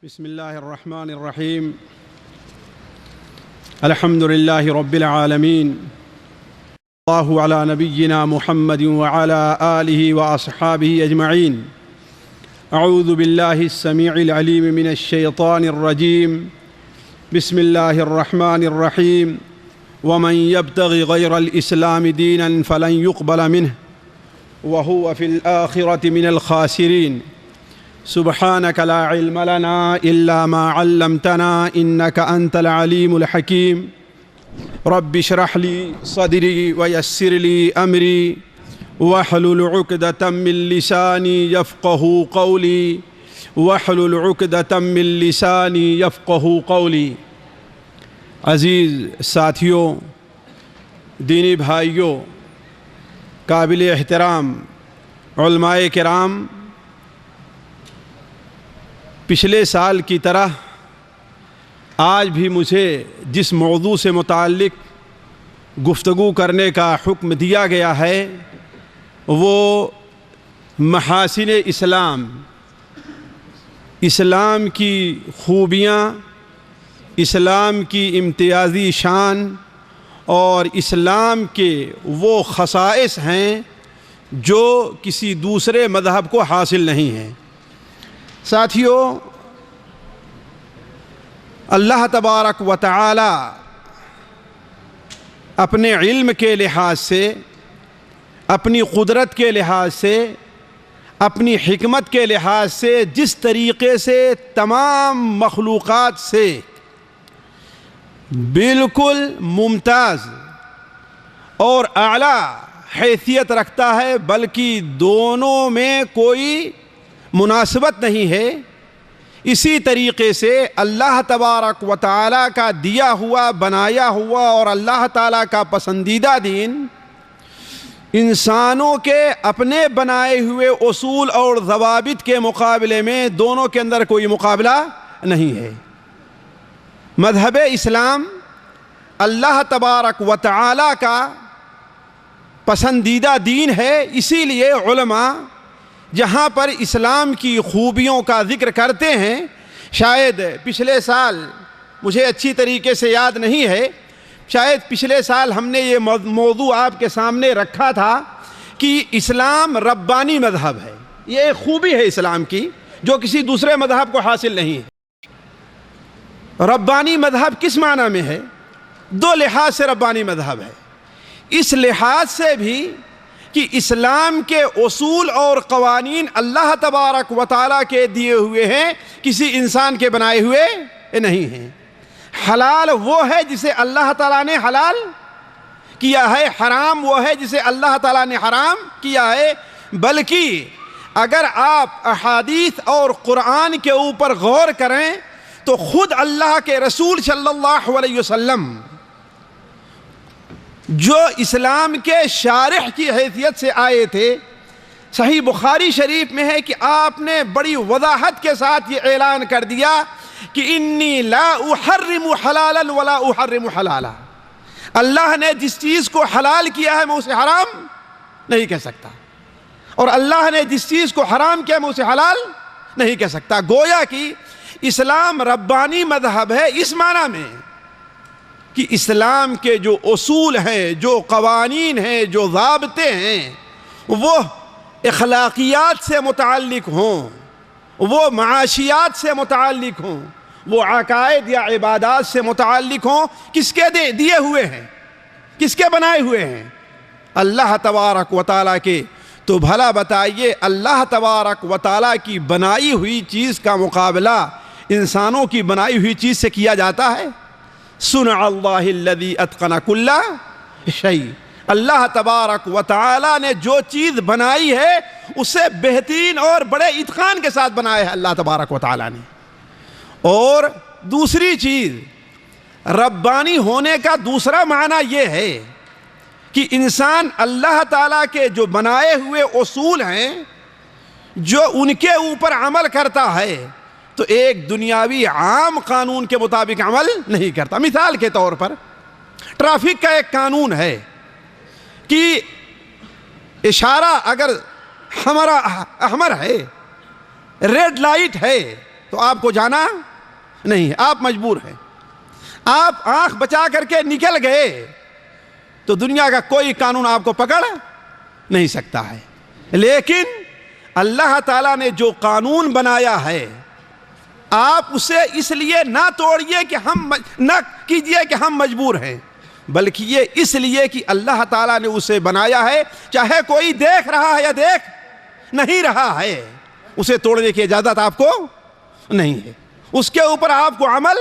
بسم الله الرحمن الرحيم. الحمد لله رب العالمين. الله على نبينا محمد وعلى آله وأصحابه أجمعين. أعوذ بالله السميع العليم من الشيطان الرجيم. بسم الله الرحمن الرحيم. ومن يبتغي غير الإسلام دينا فلن يقبل منه وهو في الآخرة من الخاسرين. سبحانك لا علم لنا إلا ما علمتنا إنك أنت العليم الحكيم. رب اشرح لي صدري ويسر لي أمري واحلل عقدة من لساني يفقه قولي واحلل عقدة من لساني يفقه قولي. عزیز ساتھیوں، دینی بھائیوں، قابل احترام علماء کرام، پچھلے سال کی طرح آج بھی مجھے جس موضوع سے متعلق گفتگو کرنے کا حکم دیا گیا ہے وہ محاسن اسلام، اسلام کی خوبیاں، اسلام کی امتیازی شان اور اسلام کے وہ خصائص ہیں جو کسی دوسرے مذہب کو حاصل نہیں ہیں۔ ساتھیوں، اللہ تبارک و تعالی اپنے علم کے لحاظ سے، اپنی قدرت کے لحاظ سے، اپنی حکمت کے لحاظ سے جس طریقے سے تمام مخلوقات سے بالکل ممتاز اور اعلیٰ حیثیت رکھتا ہے، بلکہ دونوں میں کوئی مناسبت نہیں ہے، اسی طریقے سے اللہ تبارک و تعالیٰ کا دیا ہوا، بنایا ہوا اور اللہ تعالیٰ کا پسندیدہ دین انسانوں کے اپنے بنائے ہوئے اصول اور ضوابط کے مقابلے میں دونوں کے اندر کوئی مقابلہ نہیں ہے۔ مذہب اسلام اللہ تبارک و تعالیٰ کا پسندیدہ دین ہے، اسی لیے علماء جہاں پر اسلام کی خوبیوں کا ذکر کرتے ہیں، شاید پچھلے سال مجھے اچھی طریقے سے یاد نہیں ہے، شاید پچھلے سال ہم نے یہ موضوع آپ کے سامنے رکھا تھا کہ اسلام ربانی مذہب ہے۔ یہ ایک خوبی ہے اسلام کی جو کسی دوسرے مذہب کو حاصل نہیں ہے۔ ربانی مذہب کس معنی میں ہے؟ دو لحاظ سے ربانی مذہب ہے۔ اس لحاظ سے بھی کہ اسلام کے اصول اور قوانین اللہ تبارک و تعالیٰ کے دیے ہوئے ہیں، کسی انسان کے بنائے ہوئے نہیں ہیں۔ حلال وہ ہے جسے اللہ تعالیٰ نے حلال کیا ہے، حرام وہ ہے جسے اللہ تعالیٰ نے حرام کیا ہے، بلکہ اگر آپ احادیث اور قرآن کے اوپر غور کریں تو خود اللہ کے رسول صلی اللہ علیہ وسلم جو اسلام کے شارح کی حیثیت سے آئے تھے، صحیح بخاری شریف میں ہے کہ آپ نے بڑی وضاحت کے ساتھ یہ اعلان کر دیا کہ انی لا احرم حلالا ولا احرم حلالا۔ اللہ نے جس چیز کو حلال کیا ہے میں اسے حرام نہیں کہہ سکتا، اور اللہ نے جس چیز کو حرام کیا میں اسے حلال نہیں کہہ سکتا۔ گویا کہ اسلام ربانی مذہب ہے اس معنی میں کہ اسلام کے جو اصول ہیں، جو قوانین ہیں، جو ضابطے ہیں، وہ اخلاقیات سے متعلق ہوں، وہ معاشیات سے متعلق ہوں، وہ عقائد یا عبادات سے متعلق ہوں۔ کس کے دیے ہوئے ہیں؟ کس کے بنائے ہوئے ہیں؟ اللہ تبارک و تعالیٰ کے۔ تو بھلا بتائیے، اللہ تبارک و تعالیٰ کی بنائی ہوئی چیز کا مقابلہ انسانوں کی بنائی ہوئی چیز سے کیا جاتا ہے؟ صنع اللہ الذی اتقن کل شیء۔ اللہ تبارک و تعالیٰ نے جو چیز بنائی ہے اسے بہترین اور بڑے اتقان کے ساتھ بنایا ہے اللہ تبارک و تعالیٰ نے۔ اور دوسری چیز، ربانی ہونے کا دوسرا معنی یہ ہے کہ انسان اللہ تعالیٰ کے جو بنائے ہوئے اصول ہیں، جو ان کے اوپر عمل کرتا ہے تو ایک دنیاوی عام قانون کے مطابق عمل نہیں کرتا۔ مثال کے طور پر ٹریفک کا ایک قانون ہے کہ اشارہ اگر احمر ہے، ریڈ لائٹ ہے تو آپ کو جانا نہیں ہے، آپ مجبور ہیں۔ آپ آنکھ بچا کر کے نکل گئے تو دنیا کا کوئی قانون آپ کو پکڑ نہیں سکتا ہے۔ لیکن اللہ تعالیٰ نے جو قانون بنایا ہے، آپ اسے اس لیے نہ توڑیے کہ نہ کیجئے کہ ہم مجبور ہیں، بلکہ یہ اس لیے کہ اللہ تعالیٰ نے اسے بنایا ہے، چاہے کوئی دیکھ رہا ہے یا دیکھ نہیں رہا ہے، اسے توڑنے کی اجازت آپ کو نہیں ہے، اس کے اوپر آپ کو عمل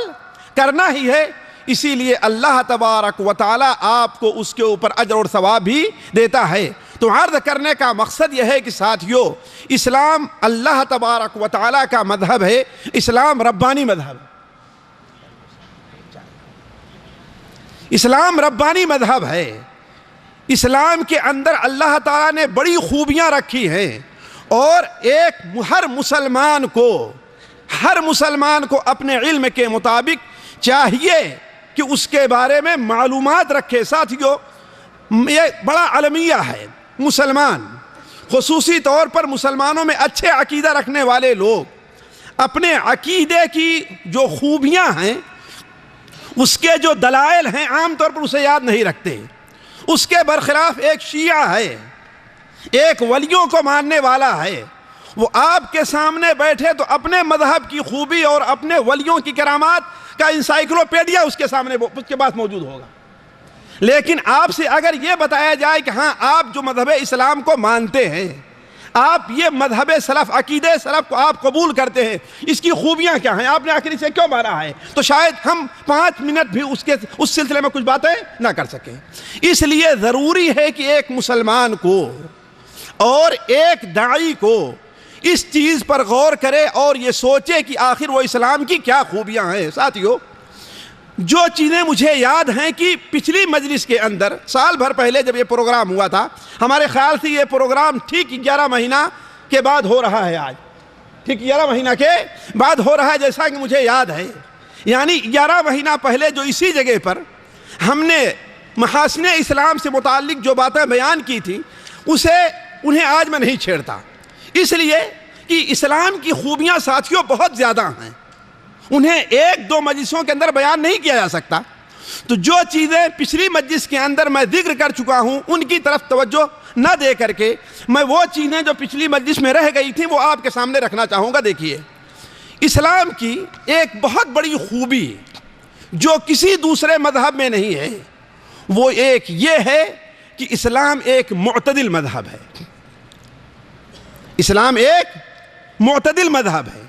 کرنا ہی ہے۔ اسی لیے اللہ تبارک و تعالی آپ کو اس کے اوپر اجر اور ثواب بھی دیتا ہے۔ تو عرض کرنے کا مقصد یہ ہے کہ ساتھیو، اسلام اللہ تبارک و تعالی کا مذہب ہے، اسلام ربانی مذہب ہے، اسلام ربانی مذہب ہے۔ اسلام کے اندر اللہ تعالیٰ نے بڑی خوبیاں رکھی ہیں، اور ہر مسلمان کو اپنے علم کے مطابق چاہیے کہ اس کے بارے میں معلومات رکھے۔ ساتھیو، یہ بڑا المیہ ہے، مسلمان خصوصی طور پر مسلمانوں میں اچھے عقیدہ رکھنے والے لوگ اپنے عقیدے کی جو خوبیاں ہیں، اس کے جو دلائل ہیں، عام طور پر اسے یاد نہیں رکھتے۔ اس کے برخلاف ایک شیعہ ہے، ایک ولیوں کو ماننے والا ہے، وہ آپ کے سامنے بیٹھے تو اپنے مذہب کی خوبی اور اپنے ولیوں کی کرامات کا انسائکلوپیڈیا اس کے سامنے اس کے پاس موجود ہوگا۔ لیکن آپ سے اگر یہ بتایا جائے کہ ہاں آپ جو مذہب اسلام کو مانتے ہیں، آپ یہ مذہب سلف، عقیدہ سلف کو آپ قبول کرتے ہیں، اس کی خوبیاں کیا ہیں، آپ نے آخر اسے کیوں مانا ہے، تو شاید ہم 5 منٹ بھی اس سلسلے میں کچھ باتیں نہ کر سکیں۔ اس لیے ضروری ہے کہ ایک مسلمان کو اور ایک داعی کو اس چیز پر غور کرے اور یہ سوچے کہ آخر وہ اسلام کی کیا خوبیاں ہیں۔ ساتھیو، جو چیزیں مجھے یاد ہیں کہ پچھلی مجلس کے اندر سال بھر پہلے جب یہ پروگرام ہوا تھا، ہمارے خیال سے یہ پروگرام ٹھیک 11 مہینہ کے بعد ہو رہا ہے، آج ٹھیک 11 مہینہ کے بعد ہو رہا ہے، جیسا کہ مجھے یاد ہے۔ یعنی 11 مہینہ پہلے جو اسی جگہ پر ہم نے محاسن اسلام سے متعلق جو باتیں بیان کی تھی، انہیں آج میں نہیں چھیڑتا، اس لیے کہ اسلام کی خوبیاں ساتھیوں بہت زیادہ ہیں، انہیں 1-2 مجلسوں کے اندر بیان نہیں کیا جا سکتا۔ تو جو چیزیں پچھلی مجلس کے اندر میں ذکر کر چکا ہوں، ان کی طرف توجہ نہ دے کر کے میں وہ چیزیں جو پچھلی مجلس میں رہ گئی تھیں وہ آپ کے سامنے رکھنا چاہوں گا۔ دیکھیے، اسلام کی ایک بہت بڑی خوبی جو کسی دوسرے مذہب میں نہیں ہے، وہ ایک یہ ہے کہ اسلام ایک معتدل مذہب ہے۔ اسلام ایک معتدل مذہب ہے،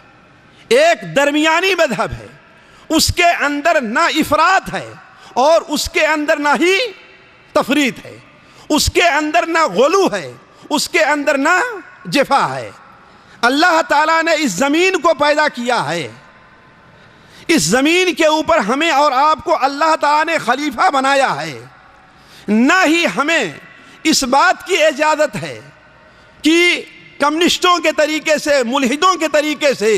ایک درمیانی مذہب ہے، اس کے اندر نہ افراط ہے اور اس کے اندر نہ ہی تفریط ہے، اس کے اندر نہ غلو ہے، اس کے اندر نہ جفا ہے۔ اللہ تعالیٰ نے اس زمین کو پیدا کیا ہے، اس زمین کے اوپر ہمیں اور آپ کو اللہ تعالیٰ نے خلیفہ بنایا ہے، نہ ہی ہمیں اس بات کی اجازت ہے کہ کمیونسٹوں کے طریقے سے، ملحدوں کے طریقے سے،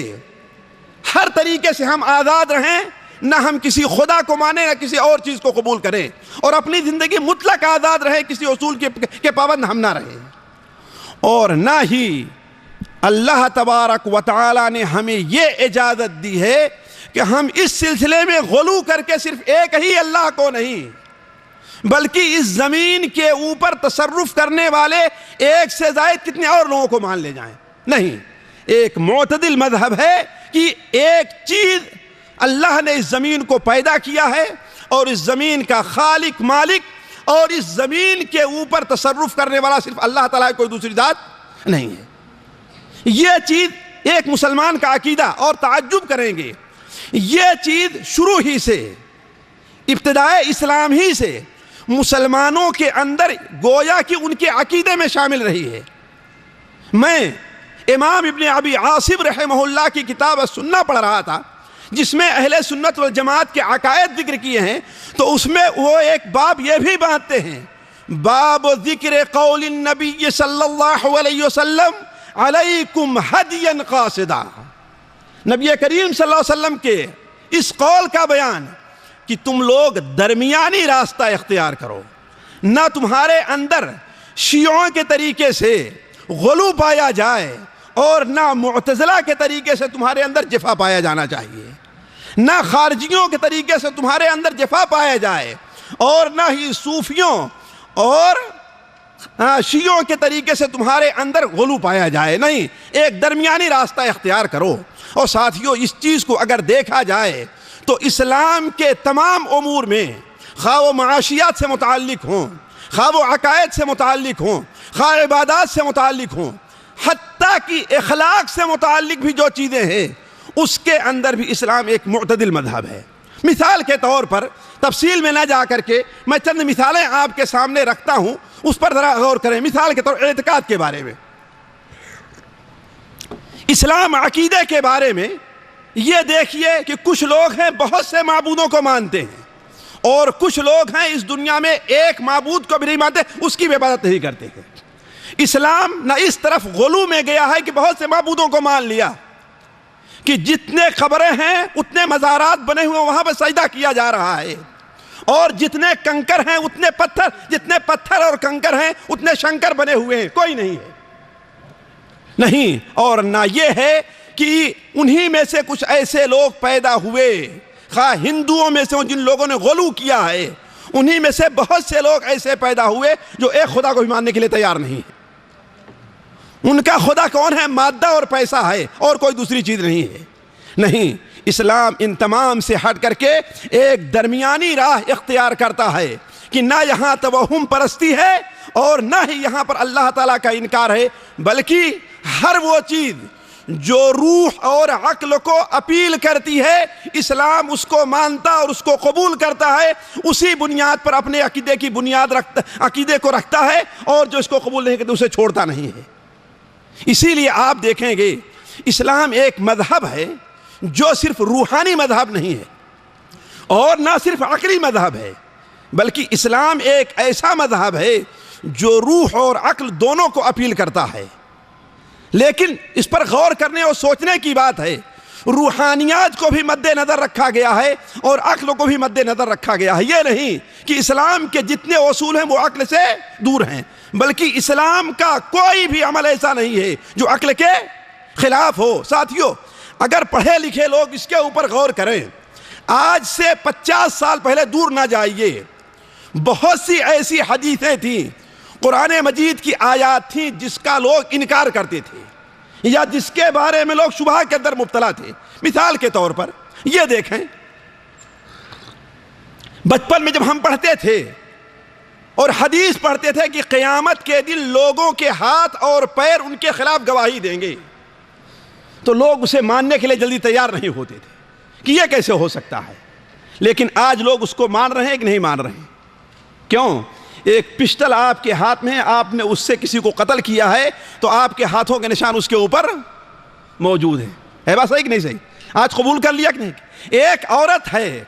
ہر طریقے سے ہم آزاد رہیں، نہ ہم کسی خدا کو مانیں، نہ کسی اور چیز کو قبول کریں، اور اپنی زندگی مطلق آزاد رہے، کسی اصول کے پابند ہم نہ رہیں۔ اور نہ ہی اللہ تبارک و تعالی نے ہمیں یہ اجازت دی ہے کہ ہم اس سلسلے میں غلو کر کے صرف ایک ہی اللہ کو نہیں، بلکہ اس زمین کے اوپر تصرف کرنے والے ایک سے زائد کتنے اور لوگوں کو مان لے جائیں۔ نہیں، ایک معتدل مذہب ہے کہ ایک چیز اللہ نے اس زمین کو پیدا کیا ہے، اور اس زمین کا خالق، مالک، اور اس زمین کے اوپر تصرف کرنے والا صرف اللہ تعالیٰ، کوئی دوسری ذات نہیں ہے۔ یہ چیز ایک مسلمان کا عقیدہ، اور تعجب کریں گے، یہ چیز شروع ہی سے، ابتدائے اسلام ہی سے مسلمانوں کے اندر گویا کہ ان کے عقیدے میں شامل رہی ہے۔ میں امام ابن ابی عاصم رحمہ اللہ کی کتاب السنہ پڑھ رہا تھا، جس میں اہل سنت والجماعت کے عقائد ذکر کیے ہیں، تو اس میں وہ ایک باب یہ بھی باندھتے ہیں، باب ذکر قول النبی صلی اللہ علیہ وسلم علیکم ہدیا قاصدا، نبی کریم صلی اللہ علیہ وسلم کے اس قول کا بیان کہ تم لوگ درمیانی راستہ اختیار کرو، نہ تمہارے اندر شیعوں کے طریقے سے غلو پایا جائے اور نہ معتزلہ کے طریقے سے تمہارے اندر جفا پایا جانا چاہیے، نہ خارجیوں کے طریقے سے تمہارے اندر جفا پایا جائے، اور نہ ہی صوفیوں اور شیعوں کے طریقے سے تمہارے اندر غلو پایا جائے۔ نہیں، ایک درمیانی راستہ اختیار کرو۔ اور ساتھیوں، اس چیز کو اگر دیکھا جائے تو اسلام کے تمام امور میں، خواہ وہ معاشیات سے متعلق ہوں، خواہ وہ عقائد سے متعلق ہوں، خواہ عبادات سے متعلق ہوں، حتیٰ کہ اخلاق سے متعلق بھی جو چیزیں ہیں، اس کے اندر بھی اسلام ایک معتدل مذہب ہے۔ مثال کے طور پر، تفصیل میں نہ جا کر کے میں چند مثالیں آپ کے سامنے رکھتا ہوں، اس پر ذرا غور کریں۔ مثال کے طور اعتقاد کے بارے میں، اسلام عقیدے کے بارے میں یہ دیکھیے کہ کچھ لوگ ہیں بہت سے معبودوں کو مانتے ہیں، اور کچھ لوگ ہیں اس دنیا میں ایک معبود کو بھی نہیں مانتے، اس کی بھی عبادت نہیں کرتے ہیں۔ اسلام نہ اس طرف غلو میں گیا ہے کہ بہت سے معبودوں کو مان لیا کہ جتنے قبریں ہیں اتنے مزارات بنے ہوئے وہاں پہ سجدہ کیا جا رہا ہے، اور جتنے کنکر ہیں اتنے پتھر، جتنے پتھر اور کنکر ہیں اتنے شنکر بنے ہوئے ہیں، کوئی نہیں ہے۔ نہیں، اور نہ یہ ہے کہ انہی میں سے کچھ ایسے لوگ پیدا ہوئے، خواہ ہندوؤں میں سے جن لوگوں نے غلو کیا ہے، انہی میں سے بہت سے لوگ ایسے پیدا ہوئے جو ایک خدا کو بھی ماننے کے لیے تیار نہیں ہے۔ ان کا خدا کون ہے؟ مادہ اور پیسہ ہے، اور کوئی دوسری چیز نہیں ہے۔ نہیں، اسلام ان تمام سے ہٹ کر کے ایک درمیانی راہ اختیار کرتا ہے کہ نہ یہاں توہم پرستی ہے اور نہ ہی یہاں پر اللہ تعالیٰ کا انکار ہے، بلکہ ہر وہ چیز جو روح اور عقل کو اپیل کرتی ہے، اسلام اس کو مانتا اور اس کو قبول کرتا ہے، اسی بنیاد پر اپنے عقیدے کی بنیاد عقیدے کو رکھتا ہے، اور جو اس کو قبول نہیں کرتا اسے چھوڑتا نہیں ہے۔ اسی لیے آپ دیکھیں گے اسلام ایک مذہب ہے جو صرف روحانی مذہب نہیں ہے اور نہ صرف عقلی مذہب ہے، بلکہ اسلام ایک ایسا مذہب ہے جو روح اور عقل دونوں کو اپیل کرتا ہے۔ لیکن اس پر غور کرنے اور سوچنے کی بات ہے، روحانیات کو بھی مد نظر رکھا گیا ہے اور عقل کو بھی مد نظر رکھا گیا ہے۔ یہ نہیں کہ اسلام کے جتنے اصول ہیں وہ عقل سے دور ہیں، بلکہ اسلام کا کوئی بھی عمل ایسا نہیں ہے جو عقل کے خلاف ہو۔ ساتھیوں، اگر پڑھے لکھے لوگ اس کے اوپر غور کریں، آج سے 50 سال پہلے دور نہ جائیے، بہت سی ایسی حدیثیں تھیں، قرآن مجید کی آیات تھیں جس کا لوگ انکار کرتے تھے یا جس کے بارے میں لوگ شبہ کے اندر مبتلا تھے۔ مثال کے طور پر یہ دیکھیں، بچپن میں جب ہم پڑھتے تھے اور حدیث پڑھتے تھے کہ قیامت کے دن لوگوں کے ہاتھ اور پیر ان کے خلاف گواہی دیں گے، تو لوگ اسے ماننے کے لیے جلدی تیار نہیں ہوتے تھے کہ یہ کیسے ہو سکتا ہے۔ لیکن آج لوگ اس کو مان رہے ہیں کہ نہیں مان رہے ہیں؟ کیوں؟ ایک پسٹل آپ کے ہاتھ میں ہے، آپ نے اس سے کسی کو قتل کیا ہے تو آپ کے ہاتھوں کے نشان اس کے اوپر موجود ہیں۔ ہے بات صحیح کہ نہیں صحیح؟ آج قبول کر لیا کہ نہیں؟ ایک عورت ہے،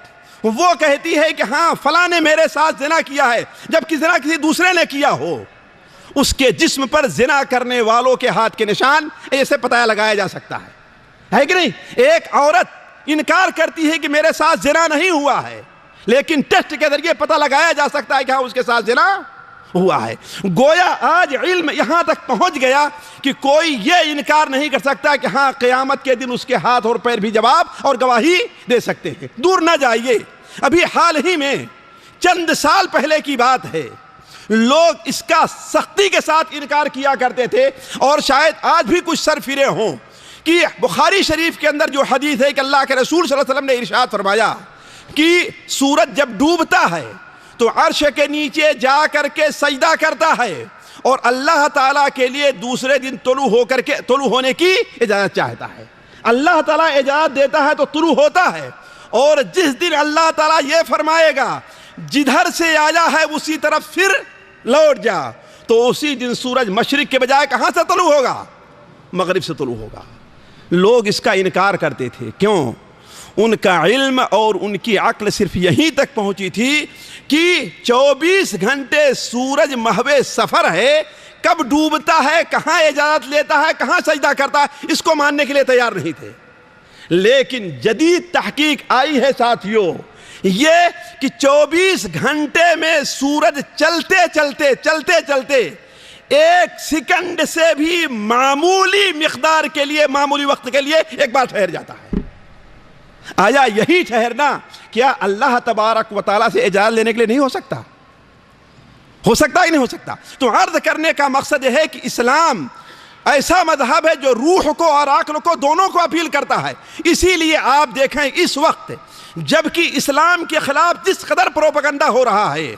وہ کہتی ہے کہ ہاں فلاں نے میرے ساتھ زنا کیا ہے، جبکہ زنا کسی دوسرے نے کیا ہو، اس کے جسم پر زنا کرنے والوں کے ہاتھ کے نشان ایسے پتہ لگایا جا سکتا ہے کہ نہیں؟ ایک عورت انکار کرتی ہے کہ میرے ساتھ زنا نہیں ہوا ہے، لیکن ٹیسٹ کے ذریعے پتہ لگایا جا سکتا ہے کہ ہاں اس کے ساتھ زنا ہوا ہے۔ گویا آج علم یہاں تک پہنچ گیا کہ کوئی یہ انکار نہیں کر سکتا کہ ہاں قیامت کے دن اس کے ہاتھ اور پیر بھی جواب اور گواہی دے سکتے ہیں۔ دور نہ جائیے، ابھی حال ہی میں چند سال پہلے کی بات ہے، لوگ اس کا سختی کے ساتھ انکار کیا کرتے تھے، اور شاید آج بھی کچھ سر پھرے ہوں کہ بخاری شریف کے اندر جو حدیث ہے کہ اللہ کے رسول صلی اللہ علیہ وسلم نے ارشاد فرمایا کہ سورج جب ڈوبتا ہے تو عرش کے نیچے جا کر کے سجدہ کرتا ہے اور اللہ تعالیٰ کے لیے دوسرے دن طلوع ہونے کی اجازت چاہتا ہے۔ اللہ تعالیٰ اجازت دیتا ہے تو طلوع ہوتا ہے، اور جس دن اللہ تعالیٰ یہ فرمائے گا جدھر سے آیا ہے اسی طرف پھر لوٹ جا، تو اسی دن سورج مشرق کے بجائے کہاں سے طلوع ہوگا؟ مغرب سے طلوع ہوگا۔ لوگ اس کا انکار کرتے تھے، کیوں؟ ان کا علم اور ان کی عقل صرف یہیں تک پہنچی تھی کہ 24 گھنٹے سورج محو سفر ہے، کب ڈوبتا ہے، کہاں اجازت لیتا ہے، کہاں سجدہ کرتا ہے، اس کو ماننے کے لیے تیار نہیں تھے۔ لیکن جدید تحقیق آئی ہے ساتھیوں، یہ کہ 24 گھنٹے میں سورج چلتے چلتے ایک سیکنڈ سے بھی معمولی مقدار کے لیے، معمولی وقت کے لیے ایک بار ٹھہر جاتا ہے۔ آیا یہی ٹھہرنا کیا اللہ تبارک و تعالیٰ سے اجازت لینے کے لیے نہیں ہو سکتا؟ ہو سکتا ہی نہیں ہو سکتا۔ تو عرض کرنے کا مقصد یہ ہے کہ اسلام ایسا مذہب ہے جو روح کو اور عقل کو دونوں کو اپیل کرتا ہے۔ اسی لیے آپ دیکھیں اس وقت جبکہ اسلام کے خلاف جس قدر پروپیگنڈا ہو رہا ہے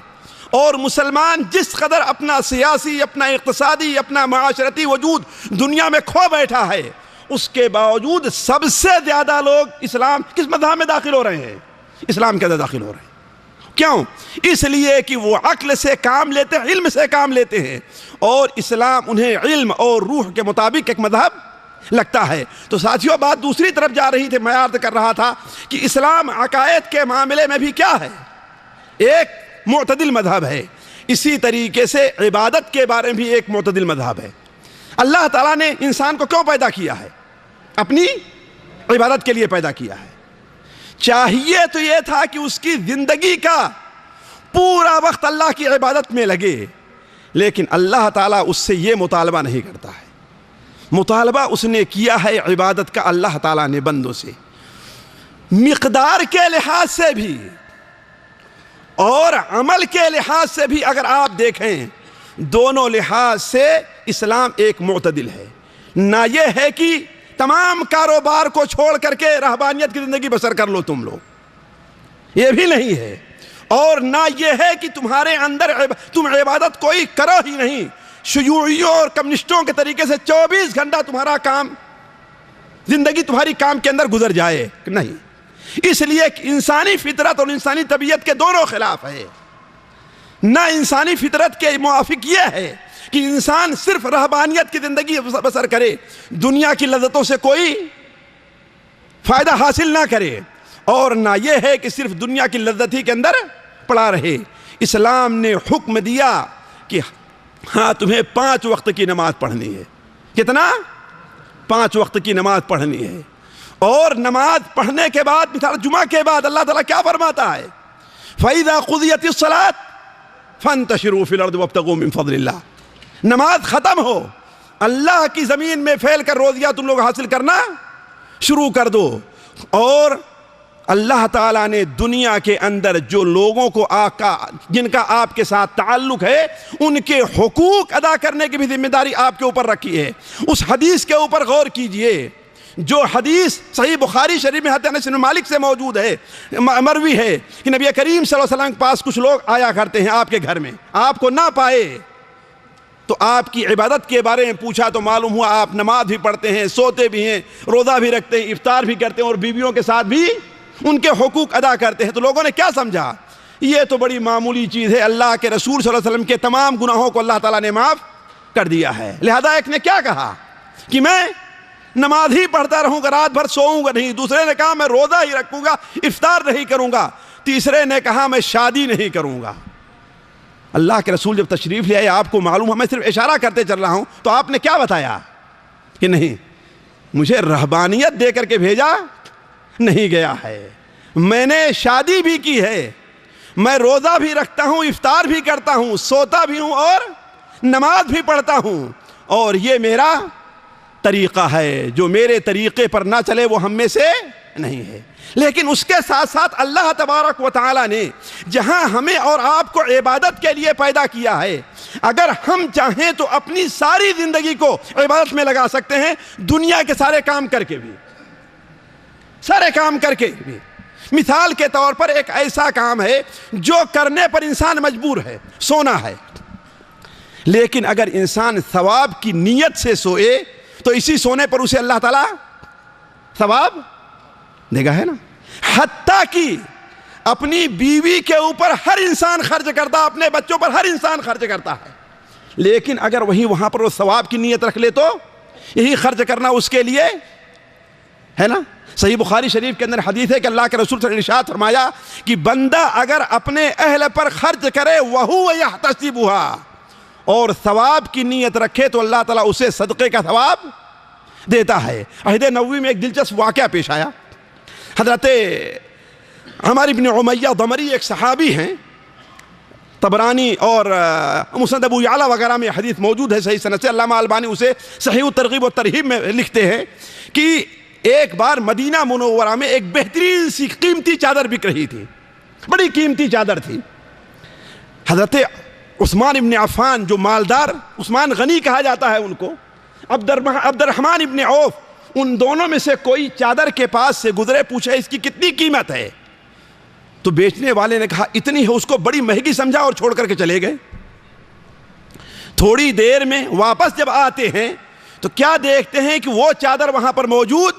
اور مسلمان جس قدر اپنا سیاسی، اپنا اقتصادی، اپنا معاشرتی وجود دنیا میں کھو بیٹھا ہے، اس کے باوجود سب سے زیادہ لوگ اسلام کس مذہب میں داخل ہو رہے ہیں؟ اسلام کے اندر داخل ہو رہے ہیں۔ کیوں؟ اس لیے کہ وہ عقل سے کام لیتے ہیں، علم سے کام لیتے ہیں، اور اسلام انہیں علم اور روح کے مطابق ایک مذہب لگتا ہے۔ تو ساتھیوں بات دوسری طرف جا رہی تھی، میں عرض کر رہا تھا کہ اسلام عقائد کے معاملے میں بھی کیا ہے؟ ایک معتدل مذہب ہے۔ اسی طریقے سے عبادت کے بارے میں بھی ایک معتدل مذہب ہے۔ اللہ تعالیٰ نے انسان کو کیوں پیدا کیا ہے؟ اپنی عبادت کے لیے پیدا کیا ہے۔ چاہیے تو یہ تھا کہ اس کی زندگی کا پورا وقت اللہ کی عبادت میں لگے، لیکن اللہ تعالیٰ اس سے یہ مطالبہ نہیں کرتا ہے۔ مطالبہ اس نے کیا ہے عبادت کا اللہ تعالیٰ نے بندوں سے، مقدار کے لحاظ سے بھی اور عمل کے لحاظ سے بھی اگر آپ دیکھیں، دونوں لحاظ سے اسلام ایک معتدل ہے۔ نہ یہ ہے کہ تمام کاروبار کو چھوڑ کر کے رہبانیت کی زندگی بسر کر لو تم لوگ، یہ بھی نہیں ہے، اور نہ یہ ہے کہ تمہارے اندر تم عبادت کوئی کرو ہی نہیں، شیوعیوں اور کمیونسٹوں کے طریقے سے 24 گھنٹہ تمہارا کام، زندگی تمہاری کام کے اندر گزر جائے، نہیں۔ اس لیے کہ انسانی فطرت اور انسانی طبیعت کے دونوں خلاف ہے۔ نہ انسانی فطرت کے موافق یہ ہے کہ انسان صرف رہبانیت کی زندگی بسر کرے، دنیا کی لذتوں سے کوئی فائدہ حاصل نہ کرے، اور نہ یہ ہے کہ صرف دنیا کی لذت ہی کے اندر پڑا رہے۔ اسلام نے حکم دیا کہ ہاں تمہیں 5 وقت کی نماز پڑھنی ہے۔ کتنا؟ 5 وقت کی نماز پڑھنی ہے۔ اور نماز پڑھنے کے بعد، مثال جمعہ کے بعد اللہ تعالیٰ کیا فرماتا ہے؟ فَإِذَا قُضِيَتِ الصَّلَاةُ فَانْتَشِرُوا فِي الْأَرْضِ وَابْتَغُوا مِنْ فَضْلِ اللَّهِ۔ نماز ختم ہو، اللہ کی زمین میں پھیل کر روزیاں تم لوگ حاصل کرنا شروع کر دو۔ اور اللہ تعالیٰ نے دنیا کے اندر جو لوگوں کو جن کا آپ کے ساتھ تعلق ہے، ان کے حقوق ادا کرنے کی بھی ذمہ داری آپ کے اوپر رکھی ہے۔ اس حدیث کے اوپر غور کیجئے، جو حدیث صحیح بخاری شریف میں حضرت انس بن مالک سے موجود ہے، مروی ہے کہ نبی کریم صلی اللہ علیہ وسلم کے پاس کچھ لوگ آیا کرتے ہیں آپ کے گھر میں، آپ کو نہ پائے تو آپ کی عبادت کے بارے میں پوچھا تو معلوم ہوا آپ نماز بھی پڑھتے ہیں، سوتے بھی ہیں، روزہ بھی رکھتے ہیں، افطار بھی کرتے ہیں، اور بیویوں کے ساتھ بھی ان کے حقوق ادا کرتے ہیں۔ تو لوگوں نے کیا سمجھا؟ یہ تو بڑی معمولی چیز ہے، اللہ کے رسول صلی اللہ علیہ وسلم کے تمام گناہوں کو اللہ تعالیٰ نے معاف کر دیا ہے۔ لہذا ایک نے کیا کہا کہ میں نماز ہی پڑھتا رہوں گا، رات بھر سوؤں گا نہیں۔ دوسرے نے کہا میں روزہ ہی رکھوں گا، افطار نہیں کروں گا۔ تیسرے نے کہا میں شادی نہیں کروں گا۔ اللہ کے رسول جب تشریف لے آئے، آپ کو معلوم ہے میں صرف اشارہ کرتے چل رہا ہوں، تو آپ نے کیا بتایا کہ نہیں، مجھے رہبانیت دے کر کے بھیجا نہیں گیا ہے، میں نے شادی بھی کی ہے، میں روزہ بھی رکھتا ہوں، افطار بھی کرتا ہوں، سوتا بھی ہوں اور نماز بھی پڑھتا ہوں، اور یہ میرا طریقہ ہے، جو میرے طریقے پر نہ چلے وہ ہم میں سے نہیں ہے۔ لیکن اس کے ساتھ ساتھ اللہ تبارک و تعالیٰ نے جہاں ہمیں اور آپ کو عبادت کے لیے پیدا کیا ہے، اگر ہم چاہیں تو اپنی ساری زندگی کو عبادت میں لگا سکتے ہیں، دنیا کے سارے کام کر کے بھی، سارے کام کر کے بھی۔ مثال کے طور پر ایک ایسا کام ہے جو کرنے پر انسان مجبور ہے، سونا ہے، لیکن اگر انسان ثواب کی نیت سے سوئے تو اسی سونے پر اسے اللہ تعالیٰ ثواب دے گا، ہے نا۔ حتیٰ کہ اپنی بیوی کے اوپر ہر انسان خرچ کرتا، اپنے بچوں پر ہر انسان خرچ کرتا ہے، لیکن اگر وہاں پر وہ ثواب کی نیت رکھ لے تو یہی خرچ کرنا اس کے لیے، ہے نا۔ صحیح بخاری شریف کے اندر حدیث ہے کہ اللہ کے رسول صلی اللہ علیہ وسلم نے ارشاد فرمایا کہ بندہ اگر اپنے اہل پر خرچ کرے وَهُوَ يَحْتَسِبُهَا، اور ثواب کی نیت رکھے تو اللہ تعالیٰ اسے صدقے کا ثواب دیتا ہے۔ عہد نبوی میں ایک دلچسپ واقعہ پیش آیا۔ حضرت عمر بن امیہ ضمری ایک صحابی ہیں، طبرانی اور مسند ابو یعلا وغیرہ میں حدیث موجود ہے صحیح سند سے، علامہ البانی اسے صحیح الترغیب و ترہیب میں لکھتے ہیں کہ ایک بار مدینہ منورہ میں ایک بہترین سی قیمتی چادر بک رہی تھی، بڑی قیمتی چادر تھی۔ حضرت عثمان ابن عفان جو مالدار، عثمان غنی کہا جاتا ہے ان کو، عبد الرحمن ابن عوف، ان دونوں میں سے کوئی چادر کے پاس سے گزرے، پوچھے اس کی کتنی قیمت ہے؟ تو بیچنے والے نے کہا اتنی ہے، اس کو بڑی مہنگی سمجھا اور چھوڑ کر کے چلے گئے۔ تھوڑی دیر میں واپس جب آتے ہیں تو کیا دیکھتے ہیں کہ وہ چادر وہاں پر موجود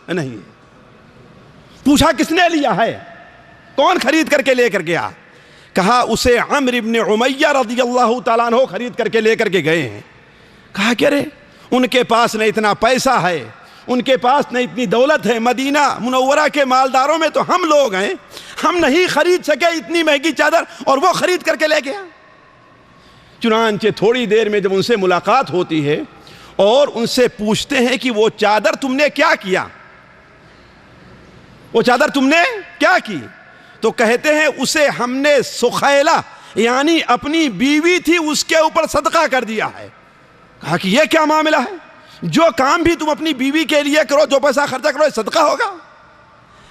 نہیں۔ پوچھا کس نے لیا ہے، کون خرید کر کے لے کر گیا؟ کہا اسے عمرو ابن امیہ رضی اللہ تعالیٰ عنہ خرید کر کے لے کر کے گئے ہیں۔ کہا کہ ارے ان کے پاس نہ اتنا پیسہ ہے، ان کے پاس نہ اتنی دولت ہے، مدینہ منورہ کے مالداروں میں تو ہم لوگ ہیں، ہم نہیں خرید سکے اتنی مہنگی چادر، اور وہ خرید کر کے لے گیا۔ چنانچہ تھوڑی دیر میں جب ان سے ملاقات ہوتی ہے اور ان سے پوچھتے ہیں کہ وہ چادر تم نے کیا کیا، وہ چادر تم نے کیا کی؟ تو کہتے ہیں اسے ہم نے سخیلہ یعنی اپنی بیوی تھی اس کے اوپر صدقہ کر دیا ہے۔ کہا کہ یہ کیا معاملہ ہے، جو کام بھی تم اپنی بیوی کے لیے کرو، جو پیسہ خرچہ کرو، یہ صدقہ ہوگا؟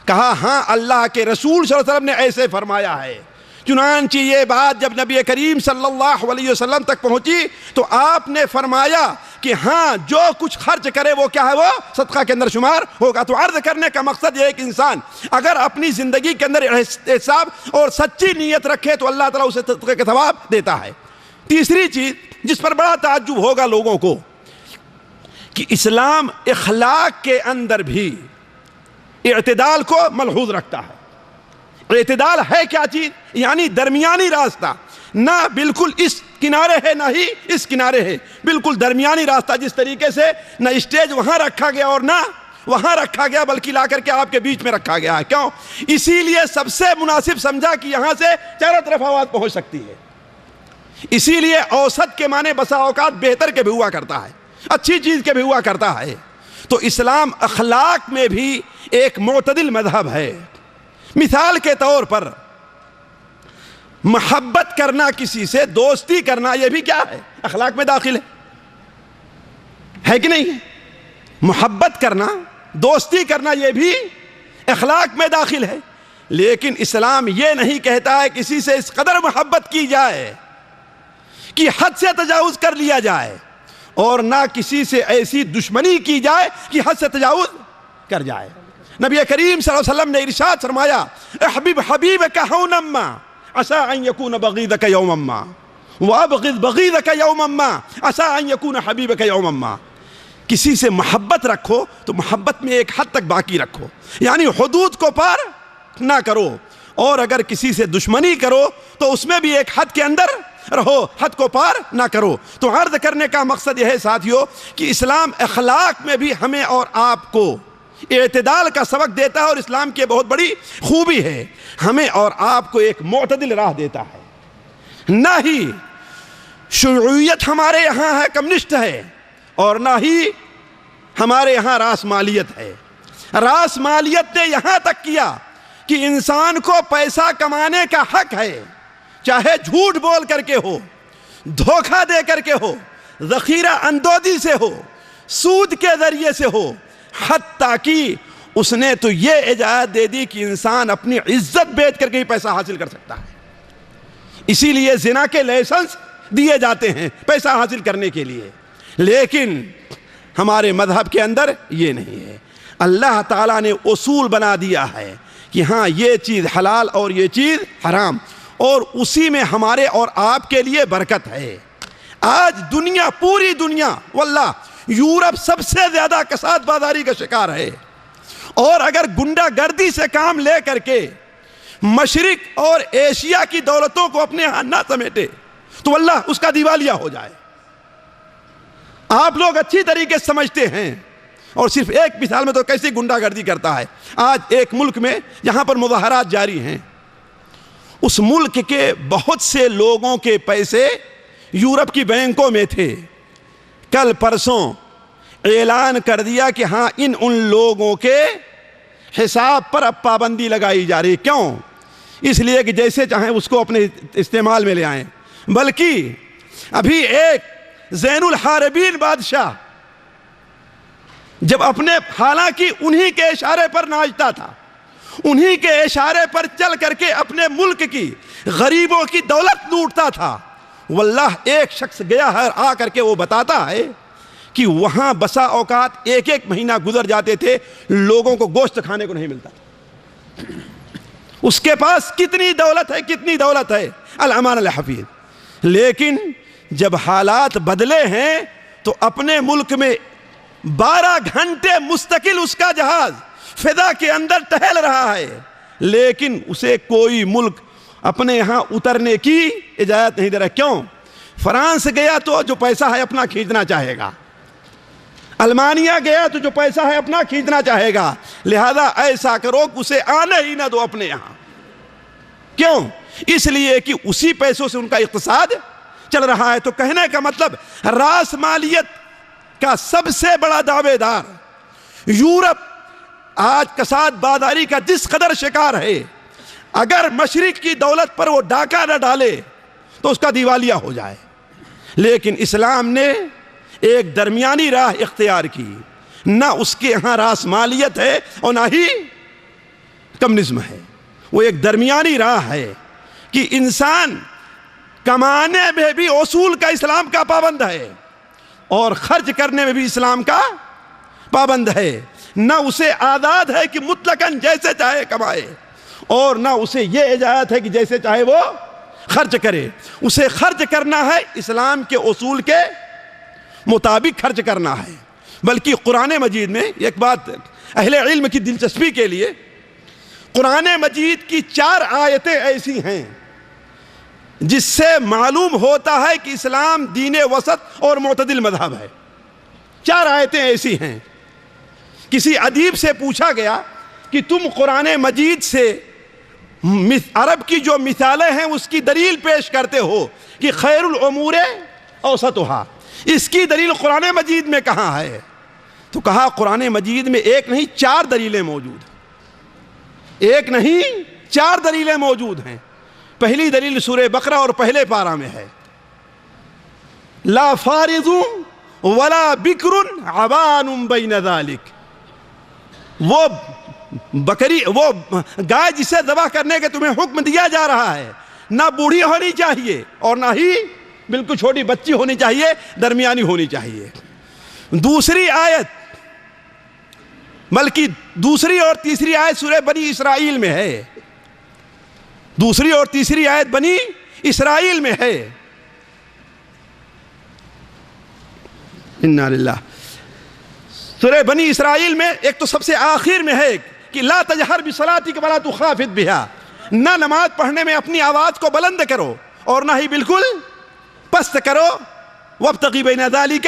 کہا ہاں اللہ کے رسول صلی اللہ علیہ وسلم نے ایسے فرمایا ہے۔ چنانچہ یہ بات جب نبی کریم صلی اللہ علیہ وسلم تک پہنچی تو آپ نے فرمایا کہ ہاں جو کچھ خرچ کرے وہ کیا ہے، وہ صدقہ کے اندر شمار ہوگا۔ تو عرض کرنے کا مقصد یہ ہے کہ انسان اگر اپنی زندگی کے اندر احتساب اور سچی نیت رکھے تو اللہ تعالیٰ اسے صدقے کا ثواب دیتا ہے۔ تیسری چیز جس پر بڑا تعجب ہوگا لوگوں کو کہ اسلام اخلاق کے اندر بھی اعتدال کو ملحوظ رکھتا ہے۔ اعتدال ہے کیا چیز؟ یعنی درمیانی راستہ، نہ بالکل اس کنارے ہے نہ ہی اس کنارے ہے، بالکل درمیانی راستہ، جس طریقے سے نہ اسٹیج وہاں رکھا گیا اور نہ وہاں رکھا گیا بلکہ لا کر کے آپ کے بیچ میں رکھا گیا ہے۔ کیوں؟ اسی لیے سب سے مناسب سمجھا کہ یہاں سے چاروں طرف آواز پہنچ سکتی ہے۔ اسی لیے اوسط کے معنی بسا اوقات بہتر کے بھی ہوا کرتا ہے، اچھی چیز کے بھی ہوا کرتا ہے۔ تو اسلام اخلاق میں بھی ایک معتدل مذہب ہے۔ مثال کے طور پر محبت کرنا، کسی سے دوستی کرنا، یہ بھی کیا ہے؟ اخلاق میں داخل ہے کہ نہیں ہے؟ محبت کرنا، دوستی کرنا، یہ بھی اخلاق میں داخل ہے۔ لیکن اسلام یہ نہیں کہتا ہے کسی سے اس قدر محبت کی جائے کہ حد سے تجاوز کر لیا جائے، اور نہ کسی سے ایسی دشمنی کی جائے کہ حد سے تجاوز کر جائے۔ نبی کریم صلی اللہ علیہ وسلم نے ارشاد فرمایا احبب حبیبک ہونا ما عسى ان يكون بغيضك يوما ما وابغض بغيضك يوما ما عسى ان يكون حبيبك يوما ما۔ کسی سے محبت رکھو تو محبت میں ایک حد تک باقی رکھو، یعنی حدود کو پار نہ کرو، اور اگر کسی سے دشمنی کرو تو اس میں بھی ایک حد کے اندر رہو، حد کو پار نہ کرو۔ تو عرض کرنے کا مقصد یہ ہے ساتھیو کہ اسلام اخلاق میں بھی ہمیں اور آپ کو اعتدال کا سبق دیتا ہے، اور اسلام کی بہت بڑی خوبی ہے، ہمیں اور آپ کو ایک معتدل راہ دیتا ہے۔ نہ ہی شیوعیت ہمارے یہاں ہے، کمیونسٹ ہے، اور نہ ہی ہمارے یہاں راس مالیت ہے۔ راس مالیت نے یہاں تک کیا کہ انسان کو پیسہ کمانے کا حق ہے، چاہے جھوٹ بول کر کے ہو، دھوکہ دے کر کے ہو، ذخیرہ اندوزی سے ہو، سود کے ذریعے سے ہو، حتیٰ کہ اس نے تو یہ اجازت دے دی کہ انسان اپنی عزت بیچ کر کے ہی پیسہ حاصل کر سکتا ہے۔ اسی لیے زنا کے لائسنس دیے جاتے ہیں پیسہ حاصل کرنے کے لیے، لیکن ہمارے مذہب کے اندر یہ نہیں ہے۔ اللہ تعالیٰ نے اصول بنا دیا ہے کہ ہاں یہ چیز حلال اور یہ چیز حرام، اور اسی میں ہمارے اور آپ کے لیے برکت ہے۔ آج دنیا، پوری دنیا، واللہ یورپ سب سے زیادہ کساد بازاری کا شکار ہے، اور اگر گنڈا گردی سے کام لے کر کے مشرق اور ایشیا کی دولتوں کو اپنے ہاں نہ سمیٹے تو واللہ اس کا دیوالیہ ہو جائے۔ آپ لوگ اچھی طریقے سے سمجھتے ہیں، اور صرف ایک مثال میں تو کیسی گنڈا گردی کرتا ہے۔ آج ایک ملک میں جہاں پر مظاہرات جاری ہیں، اس ملک کے بہت سے لوگوں کے پیسے یورپ کی بینکوں میں تھے، کل پرسوں اعلان کر دیا کہ ہاں ان لوگوں کے حساب پر اب پابندی لگائی جا رہی۔ کیوں؟ اس لیے کہ جیسے چاہیں اس کو اپنے استعمال میں لے آئیں، بلکہ ابھی ایک زین الحاربین بادشاہ جب اپنے، حالانکہ انہی کے اشارے پر ناچتا تھا، انہی کے اشارے پر چل کر کے اپنے ملک کی غریبوں کی دولت لوٹتا تھا، واللہ ایک شخص گیا ہے آ کر کے وہ بتاتا ہے کہ وہاں بسا اوقات ایک ایک مہینہ گزر جاتے تھے، لوگوں کو گوشت کھانے کو نہیں ملتا۔ اس کے پاس کتنی دولت ہے، کتنی دولت ہے، الامان الحفیظ، لیکن جب حالات بدلے ہیں تو اپنے ملک میں 12 گھنٹے مستقل اس کا جہاز فضا کے اندر ٹہل رہا ہے، لیکن اسے کوئی ملک اپنے یہاں اترنے کی اجازت نہیں دے رہا۔ کیوں؟ فرانس گیا تو جو پیسہ ہے اپنا کھینچنا چاہے گا، المانیہ گیا تو جو پیسہ ہے اپنا کھینچنا چاہے گا، لہذا ایسا کرو کہ اسے آنے ہی نہ دو اپنے یہاں۔ کیوں؟ اس لیے کہ اسی پیسوں سے ان کا اقتصاد چل رہا ہے۔ تو کہنے کا مطلب راس مالیت کا سب سے بڑا دعوے دار یورپ آج کساد بازاری کا جس قدر شکار ہے، اگر مشرق کی دولت پر وہ ڈاکہ نہ ڈالے تو اس کا دیوالیہ ہو جائے، لیکن اسلام نے ایک درمیانی راہ اختیار کی، نہ اس کے ہاں راس مالیت ہے اور نہ ہی کمیونزم ہے، وہ ایک درمیانی راہ ہے کہ انسان کمانے میں بھی اصول کا اسلام کا پابند ہے اور خرچ کرنے میں بھی اسلام کا پابند ہے، نہ اسے آزاد ہے کہ مطلقاً جیسے چاہے کمائے، اور نہ اسے یہ اجازت ہے کہ جیسے چاہے وہ خرچ کرے۔ اسے خرچ کرنا ہے اسلام کے اصول کے مطابق خرچ کرنا ہے۔ بلکہ قرآن مجید میں ایک بات اہل علم کی دلچسپی کے لیے، قرآن مجید کی 4 آیتیں ایسی ہیں جس سے معلوم ہوتا ہے کہ اسلام دین وسط اور معتدل مذہب ہے۔ 4 آیتیں ایسی ہیں۔ کسی ادیب سے پوچھا گیا کہ تم قرآن مجید سے عرب کی جو مثالیں ہیں اس کی دلیل پیش کرتے ہو کہ خیر الامور اوسطھا، اس کی دلیل قرآن مجید میں کہاں ہے؟ تو کہا قرآن مجید میں ایک نہیں 4 دلیلیں موجود ہیں، ایک نہیں 4 دلیلیں موجود ہیں۔ پہلی دلیل سورہ بقرہ اور پہلے پارہ میں ہے، لا فارض ولا بکر عوان بین ذالک، وہ بکری، وہ گائے جسے ذبح کرنے کے تمہیں حکم دیا جا رہا ہے، نہ بوڑھی ہونی چاہیے اور نہ ہی بالکل چھوٹی بچی ہونی چاہیے، درمیانی ہونی چاہیے۔ دوسری آیت، بلکہ دوسری اور تیسری آیت سورہ بنی اسرائیل میں ہے، دوسری اور تیسری آیت بنی اسرائیل میں ہے۔ انا للہ، سورہ بنی اسرائیل میں ایک تو سب سے آخر میں ہے کہ لا تجہر بصلاتک ولا تخافت بہا، نہ نماز پڑھنے میں اپنی آواز کو بلند کرو اور نہ ہی بالکل پست کرو، وابتغی بین ذالک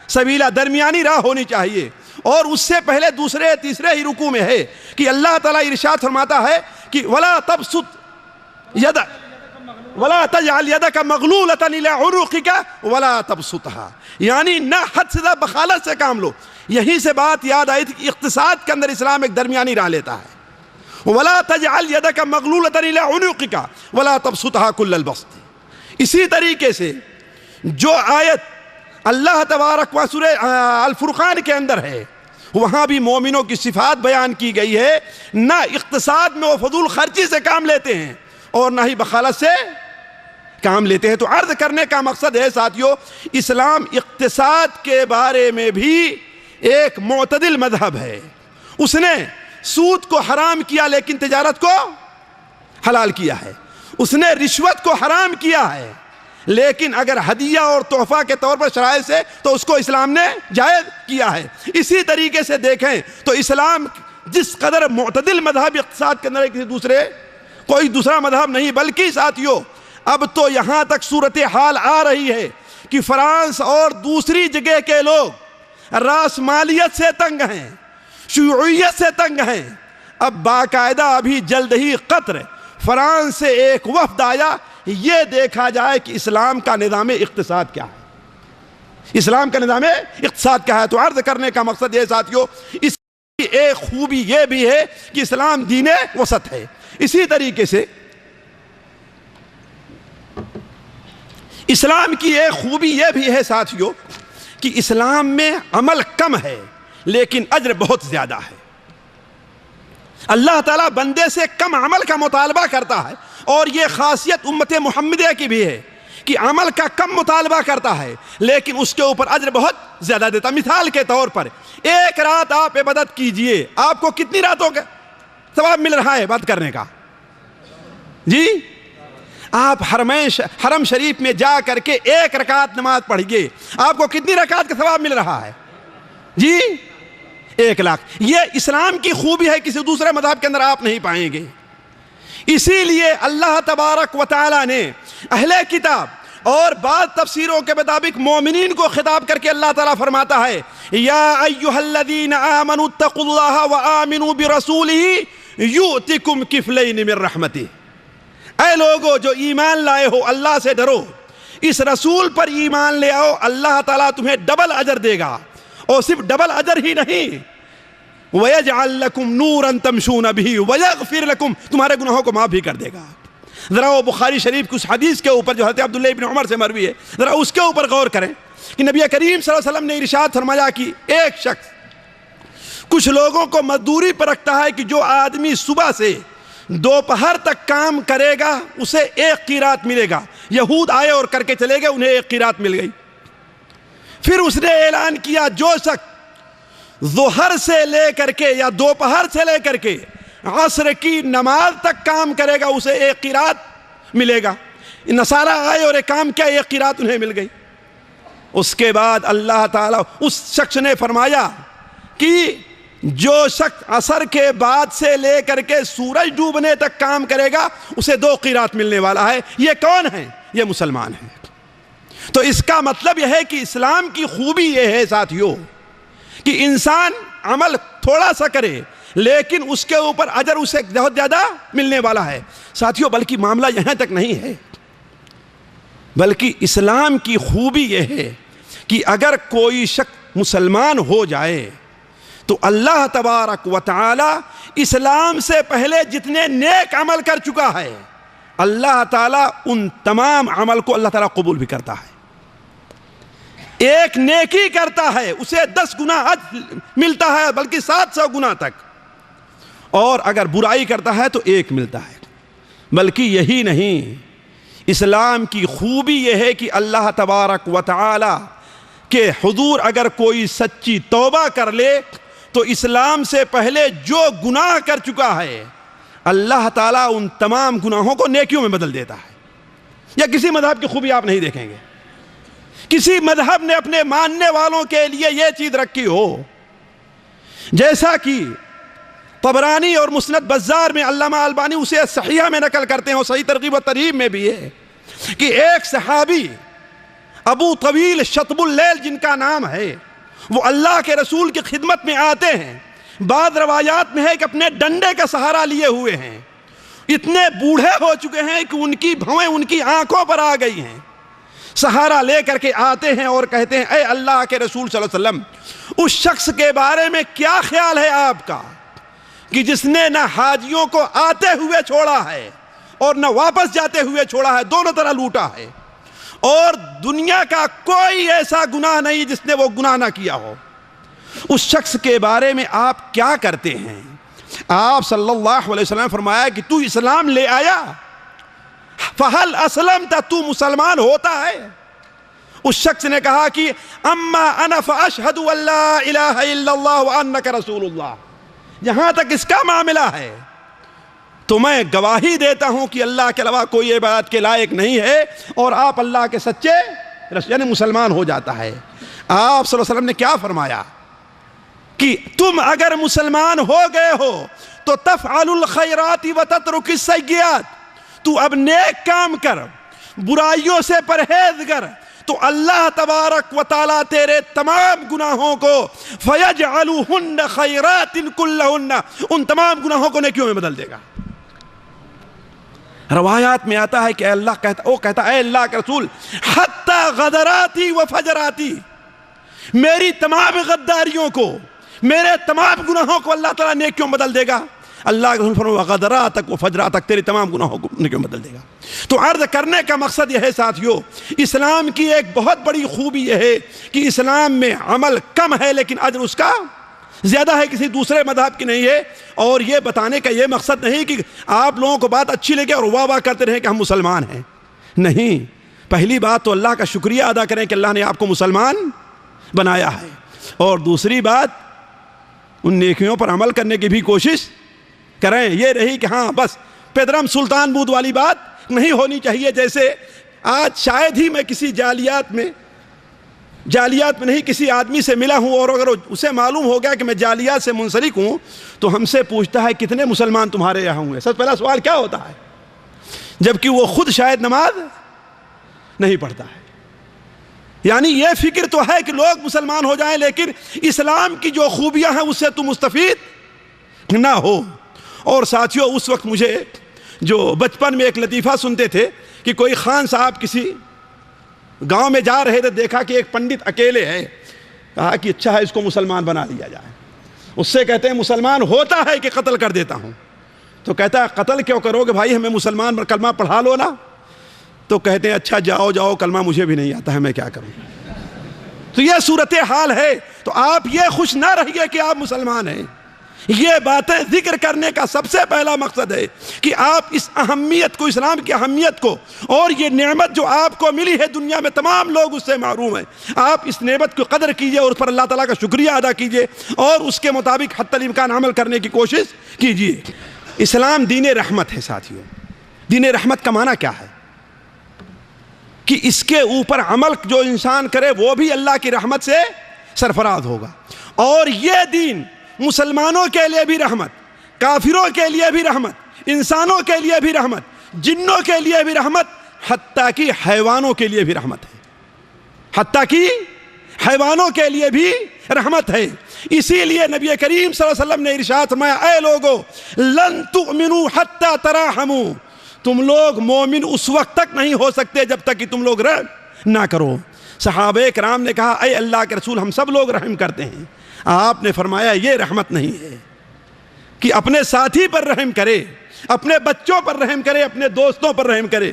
سبیلا، درمیانی راہ ہونی چاہیے۔ اور اس سے پہلے دوسرے تیسرے ہی رکوع میں ہے کہ اللہ تعالیٰ ارشاد فرماتا ہے کہ ولا تبسط ولا تجعل يدك مغلولة إلى عنقك ولا تبسطها، یعنی نہ حد سے زیادہ بخالت سے کام لو۔ یہیں سے بات یاد آئی تھی کہ اقتصاد کے اندر اسلام ایک درمیانی راہ لیتا ہے، ولا تجعل يدك مغلولة إلى عنقك ولا تبسطها كل البسط۔ اسی طریقے سے جو آیت اللہ تبارک و سورہ الفرقان کے اندر ہے، وہاں بھی مومنوں کی صفات بیان کی گئی ہے، نہ اقتصاد میں وہ فضول خرچی سے کام لیتے ہیں اور نہ ہی بخالت سے کام لیتے ہیں۔ تو عرض کرنے کا مقصد ہے ساتھیو، اسلام اقتصاد کے بارے میں بھی ایک معتدل مذہب ہے۔ اس نے سود کو حرام کیا لیکن تجارت کو حلال کیا ہے، اس نے رشوت کو حرام کیا ہے لیکن اگر ہدیہ اور تحفہ کے طور پر شرائع سے تو اس کو اسلام نے جائز کیا ہے۔ اسی طریقے سے دیکھیں تو اسلام جس قدر معتدل مذہب اقتصاد کے اندر کسی دوسرے کوئی دوسرا مذہب نہیں، بلکہ ساتھیو اب تو یہاں تک صورتحال آ رہی ہے کہ فرانس اور دوسری جگہ کے لوگ راس مالیت سے تنگ ہیں، شیوعیت سے تنگ ہیں۔ اب باقاعدہ ابھی جلد ہی قطر فرانس سے ایک وفد آیا، یہ دیکھا جائے کہ اسلام کا نظام اقتصاد کیا ہے، اسلام کا نظام اقتصاد کیا ہے۔ تو عرض کرنے کا مقصد یہ ساتھیو، اس ایک خوبی یہ بھی ہے کہ اسلام دین وسط ہے۔ اسی طریقے سے اسلام کی ایک خوبی یہ بھی ہے ساتھیوں کہ اسلام میں عمل کم ہے لیکن اجر بہت زیادہ ہے۔ اللہ تعالیٰ بندے سے کم عمل کا مطالبہ کرتا ہے، اور یہ خاصیت امت محمدیہ کی بھی ہے کہ عمل کا کم مطالبہ کرتا ہے لیکن اس کے اوپر اجر بہت زیادہ دیتا۔ مثال کے طور پر ایک رات آپ عبادت کیجئے، آپ کو کتنی راتوں کا ثواب مل رہا ہے عبادت کرنے کا؟ جی آپ حرم شریف میں جا کر کے ایک رکعت نماز پڑھیے، آپ کو کتنی رکعت کا ثواب مل رہا ہے؟ جی 1,00,000۔ یہ اسلام کی خوبی ہے، کسی دوسرے مذہب کے اندر آپ نہیں پائیں گے۔ اسی لیے اللہ تبارک و تعالی نے اہل کتاب اور بعض تفسیروں کے مطابق مومنین کو خطاب کر کے اللہ تعالیٰ فرماتا ہے یا ایھا الذین آمنوا اتقوا اللہ وآمنوا برسولہ یؤتکم کفلین من رحمتہ۔ اے لوگو جو ایمان لائے ہو، اللہ سے ڈرو، اس رسول پر ایمان لے آؤ، اللہ تعالیٰ تمہیں ڈبل اجر دے گا، اور صرف ڈبل اجر ہی نہیں، وَيَجْعَلْ لَكُمْ نُورًا تَمْشُونَ بِهِ وَيَغْفِرْ لَكُمْ، تمہارے گناہوں کو معاف بھی کر دے گا۔ ذرا وہ بخاری شریف کی اس حدیث کے اوپر جو حضرت عبداللہ ابن عمر سے مروی ہے، ذرا اس کے اوپر غور کریں کہ نبی کریم صلی اللہ علیہ وسلم نے ارشاد فرمایا کہ ایک شخص کچھ لوگوں کو مزدوری پر رکھتا ہے کہ جو آدمی صبح سے دوپہر تک کام کرے گا اسے 1 قیرات ملے گا۔ یہود آئے اور کر کے چلے گئے، انہیں 1 قیرات مل گئی۔ پھر اس نے اعلان کیا جو شخص ظہر سے لے کر کے یا دوپہر سے لے کر کے عصر کی نماز تک کام کرے گا اسے 1 قیرات ملے گا۔ نصارہ آئے اور ایک کام کیا، 1 قیرات انہیں مل گئی۔ اس کے بعد اللہ تعالیٰ اس شخص نے فرمایا کہ جو شخص عصر کے بعد سے لے کر کے سورج ڈوبنے تک کام کرے گا اسے 2 قیرات ملنے والا ہے۔ یہ کون ہے؟ یہ مسلمان ہیں۔ تو اس کا مطلب یہ ہے کہ اسلام کی خوبی یہ ہے ساتھیوں کہ انسان عمل تھوڑا سا کرے لیکن اس کے اوپر اجر اسے بہت زیادہ ملنے والا ہے۔ ساتھیوں بلکہ معاملہ یہاں تک نہیں ہے، بلکہ اسلام کی خوبی یہ ہے کہ اگر کوئی شخص مسلمان ہو جائے تو اللہ تبارک و تعالی اسلام سے پہلے جتنے نیک عمل کر چکا ہے اللہ تعالیٰ ان تمام عمل کو اللہ تعالیٰ قبول بھی کرتا ہے۔ ایک نیکی کرتا ہے اسے 10 گنا ملتا ہے، بلکہ 700 گنا تک، اور اگر برائی کرتا ہے تو 1 ملتا ہے۔ بلکہ یہی نہیں، اسلام کی خوبی یہ ہے کہ اللہ تبارک و تعالی کے حضور اگر کوئی سچی توبہ کر لے تو اسلام سے پہلے جو گناہ کر چکا ہے اللہ تعالیٰ ان تمام گناہوں کو نیکیوں میں بدل دیتا ہے۔ یا کسی مذہب کی خوبی آپ نہیں دیکھیں گے، کسی مذہب نے اپنے ماننے والوں کے لیے یہ چیز رکھی ہو، جیسا کہ طبرانی اور مسند بزار میں علامہ البانی اسے صحیحہ میں نقل کرتے ہیں، اور صحیح ترغیب و ترہیب میں بھی ہے کہ ایک صحابی ابو طویل شطب اللیل جن کا نام ہے، وہ اللہ کے رسول کی خدمت میں آتے ہیں۔ بعض روایات میں ہے کہ اپنے ڈنڈے کا سہارا لیے ہوئے ہیں، اتنے بوڑھے ہو چکے ہیں کہ ان کی بھویں ان کی آنکھوں پر آ گئی ہیں۔ سہارا لے کر کے آتے ہیں اور کہتے ہیں اے اللہ کے رسول صلی اللہ علیہ وسلم، اس شخص کے بارے میں کیا خیال ہے آپ کا کہ جس نے نہ حاجیوں کو آتے ہوئے چھوڑا ہے اور نہ واپس جاتے ہوئے چھوڑا ہے، دونوں طرح لوٹا ہے، اور دنیا کا کوئی ایسا گناہ نہیں جس نے وہ گناہ نہ کیا ہو، اس شخص کے بارے میں آپ کیا کرتے ہیں؟ آپ صلی اللہ علیہ وسلم فرمایا کہ تو اسلام لے آیا، فہل اسلمت، تو مسلمان ہوتا ہے؟ اس شخص نے کہا کہ اما انا فاشہد ان لا الہ الا اللہ وانک رسول اللہ، جہاں تک اس کا معاملہ ہے تو میں گواہی دیتا ہوں کہ اللہ کے علاوہ کوئی عبادت کے لائق نہیں ہے، اور آپ اللہ کے سچے یعنی مسلمان ہو جاتا ہے۔ آپ صلی اللہ علیہ وسلم نے کیا فرمایا کہ تم اگر مسلمان ہو گئے ہو تو تفعل الخیرات وتترک السیئات، تو اب نیک کام کر، برائیوں سے پرہیز کر، تو اللہ تبارک و تعالیٰ تیرے تمام گناہوں کو فیجعلہن خیرات کلہن، ان تمام گناہوں کو نیکیوں میں بدل دے گا۔ روایات میں آتا ہے کہ وہ کہتا اے اللہ کے رسول، حتی غدراتی و فجراتی، میری تمام غداریوں کو، میرے تمام گناہوں کو اللہ تعالیٰ نیکیوں میں بدل دے گا. اللہ کے رسول فرمایا غدراتک و فجراتک، تیرے تمام گناہوں کو نیکیوں میں بدل دے گا. تو عرض کرنے کا مقصد یہ ہے ساتھیو، اسلام کی ایک بہت بڑی خوبی یہ ہے کہ اسلام میں عمل کم ہے لیکن اجر اس کا زیادہ ہے، کسی دوسرے مذہب کی نہیں ہے. اور یہ بتانے کا یہ مقصد نہیں کہ آپ لوگوں کو بات اچھی لگے اور واہ واہ کرتے رہیں کہ ہم مسلمان ہیں. نہیں، پہلی بات تو اللہ کا شکریہ ادا کریں کہ اللہ نے آپ کو مسلمان بنایا ہے. اور دوسری بات، ان نیکیوں پر عمل کرنے کی بھی کوشش کریں. یہ رہی کہ ہاں بس پیدرم سلطان بود والی بات نہیں ہونی چاہیے. جیسے آج شاید ہی میں کسی جالیات میں نہیں کسی آدمی سے ملا ہوں، اور اگر اسے معلوم ہو گیا کہ میں جالیات سے منسلک ہوں تو ہم سے پوچھتا ہے کتنے مسلمان تمہارے یہاں ہوئے. سب پہلا سوال کیا ہوتا ہے؟ جبکہ وہ خود شاید نماز نہیں پڑھتا ہے. یعنی یہ فکر تو ہے کہ لوگ مسلمان ہو جائیں لیکن اسلام کی جو خوبیاں ہیں اس سے تم مستفید نہ ہو. اور ساتھیوں، اس وقت مجھے جو بچپن میں ایک لطیفہ سنتے تھے کہ کوئی خان صاحب کسی گاؤں میں جا رہے تھے، دیکھا کہ ایک پنڈت اکیلے ہے، کہا کہ اچھا ہے اس کو مسلمان بنا لیا جائے. اس سے کہتے ہیں مسلمان ہوتا ہے کہ قتل کر دیتا ہوں. تو کہتا ہے قتل کیوں کرو گے بھائی، ہمیں مسلمان کلمہ پڑھا لو نا. تو کہتے ہیں اچھا جاؤ کلمہ مجھے بھی نہیں آتا ہے، میں کیا کروں. تو یہ صورتحال ہے. تو آپ یہ خوش نہ رہیے کہ آپ مسلمان ہیں. یہ باتیں ذکر کرنے کا سب سے پہلا مقصد ہے کہ آپ اس اہمیت کو، اسلام کی اہمیت کو، اور یہ نعمت جو آپ کو ملی ہے، دنیا میں تمام لوگ اس سے محروم ہیں، آپ اس نعمت کی قدر کیجئے اور اس پر اللہ تعالیٰ کا شکریہ ادا کیجئے اور اس کے مطابق حتی الامکان عمل کرنے کی کوشش کیجئے. اسلام دین رحمت ہے ساتھیوں. دین رحمت کا معنی کیا ہے؟ کہ اس کے اوپر عمل جو انسان کرے وہ بھی اللہ کی رحمت سے سرفراز ہوگا. اور یہ دین مسلمانوں کے لیے بھی رحمت، کافروں کے لیے بھی رحمت، انسانوں کے لیے بھی رحمت، جنوں کے لیے بھی رحمت، حتیٰ کہ حیوانوں کے لیے بھی رحمت ہے. حتیٰ کہ حیوانوں کے لیے بھی رحمت ہے. اسی لیے نبی کریم صلی اللہ علیہ وسلم نے ارشاد فرمایا، اے لوگو لن تؤمنوا حتی تراحموا، تم لوگ مومن اس وقت تک نہیں ہو سکتے جب تک کہ تم لوگ رحم نہ کرو. صحابہ کرام نے کہا اے اللہ کے رسول ہم سب لوگ رحم کرتے ہیں. آپ نے فرمایا یہ رحمت نہیں ہے کہ اپنے ساتھی پر رحم کرے، اپنے بچوں پر رحم کرے، اپنے دوستوں پر رحم کرے،